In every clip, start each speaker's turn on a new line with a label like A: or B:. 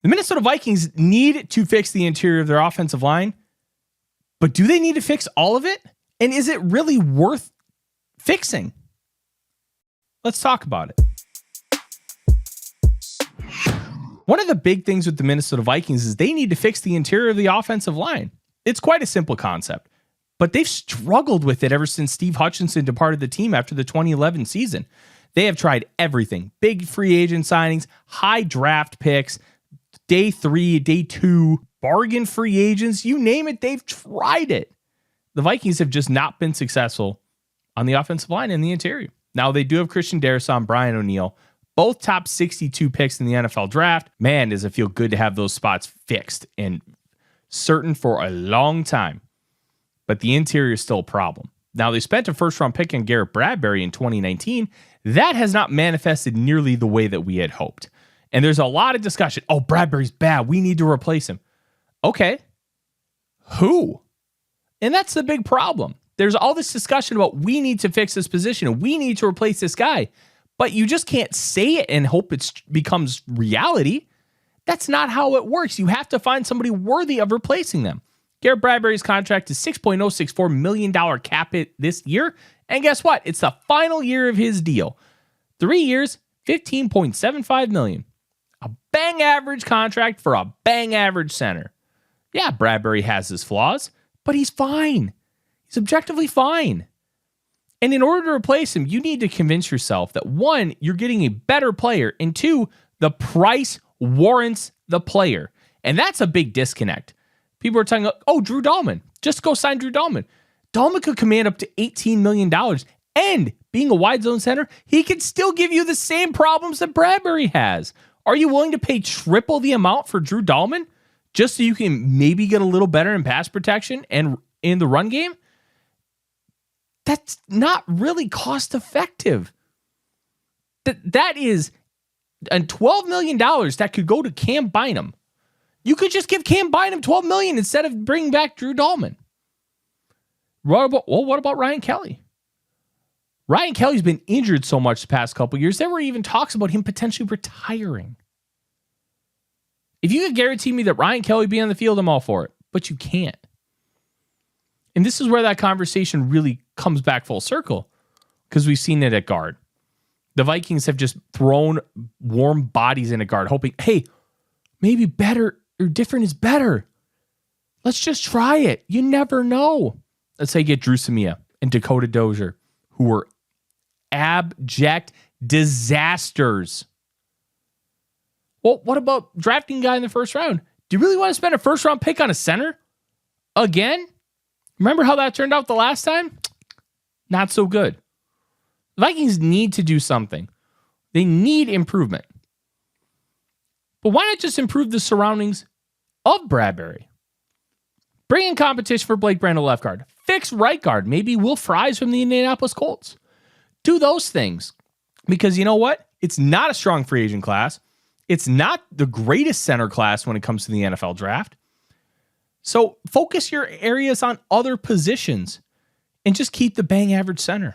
A: The Minnesota Vikings need to fix the interior of their offensive line, but do they need to fix all of it? And is it really worth fixing? Let's talk about it. One of the big things with the Minnesota Vikings is they need to fix the interior of the offensive line. It's quite a simple concept, but they've struggled with it ever since Steve Hutchinson departed the team after the 2011 season. They have tried everything. Big free agent signings, high draft picks, day 3, day 2, bargain free agents, you name it, they've tried it. The Vikings have just not been successful on the offensive line and the interior. Now, they do have Christian Darrisaw, Brian O'Neill, both top 62 picks in the NFL draft. Man, does it feel good to have those spots fixed and certain for a long time. But the interior is still a problem. Now, they spent a first-round pick on Garrett Bradbury in 2019. That has not manifested nearly the way that we had hoped. And there's a lot of discussion. Oh, Bradbury's bad. We need to replace him. Okay. Who? And that's the big problem. There's all this discussion about we need to fix this position and we need to replace this guy. But you just can't say it and hope it becomes reality. That's not how it works. You have to find somebody worthy of replacing them. Garrett Bradbury's contract is $6.064 million cap hit this year. And guess what? It's the final year of his deal. 3 years, $15.75 million. A bang average contract for a bang average center. Yeah, Bradbury has his flaws, but he's fine. He's objectively fine. And in order to replace him, you need to convince yourself that 1, you're getting a better player, and 2, the price warrants the player. And that's a big disconnect. People are talking, oh, Drew Dahlman. Just go sign Drew Dahlman. Dahlman could command up to $18 million. And being a wide zone center, he could still give you the same problems that Bradbury has. Are you willing to pay triple the amount for Drew Dahlman just so you can maybe get a little better in pass protection and in the run game? That's not really cost effective. That is $12 million that could go to Cam Bynum. You could just give Cam Bynum $12 million instead of bringing back Drew Dahlman. What about Ryan Kelly? Ryan Kelly's been injured so much the past couple years, there were even talks about him potentially retiring. If you could guarantee me that Ryan Kelly be on the field, I'm all for it. But you can't. And this is where that conversation really comes back full circle, because we've seen it at guard. The Vikings have just thrown warm bodies in a guard, hoping, hey, maybe better or different is better. Let's just try it. You never know. Let's say get Drew Samia and Dakota Dozier, who were abject disasters. Well, what about drafting a guy in the first round? Do you really want to spend a first round pick on a center? Again? Remember how that turned out the last time? Not so good. The Vikings need to do something. They need improvement. But why not just improve the surroundings of Bradbury? Bring in competition for Blake Brandel left guard. Fix right guard. Maybe Will Fries from the Indianapolis Colts. Do those things. Because you know what? It's not a strong free agent class. It's not the greatest center class when it comes to the NFL draft. So focus your areas on other positions and just keep the bang average center.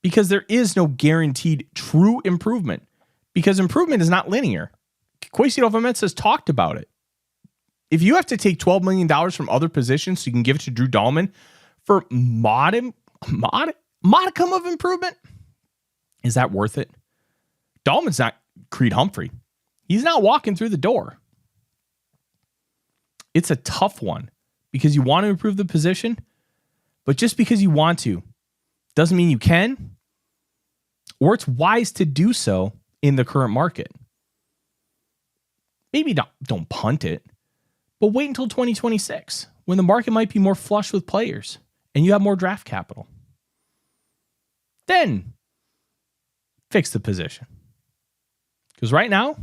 A: Because there is no guaranteed true improvement. Because improvement is not linear. Kwesi Adofo-Mensah has talked about it. If you have to take $12 million from other positions so you can give it to Drew Dahlman for modicum of improvement, is that worth it? Dahlman's not Creed Humphrey. He's not walking through the door. It's a tough one because you want to improve the position, but just because you want to doesn't mean you can, or it's wise to do so in the current market. Maybe don't punt it, but wait until 2026 when the market might be more flush with players and you have more draft capital. Then fix the position. Because right now,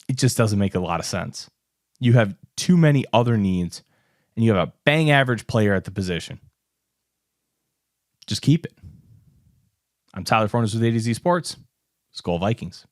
A: it just doesn't make a lot of sense. You have too many other needs, and you have a bang average player at the position. Just keep it. I'm Tyler Forness with A to Z Sports. Skol Vikings.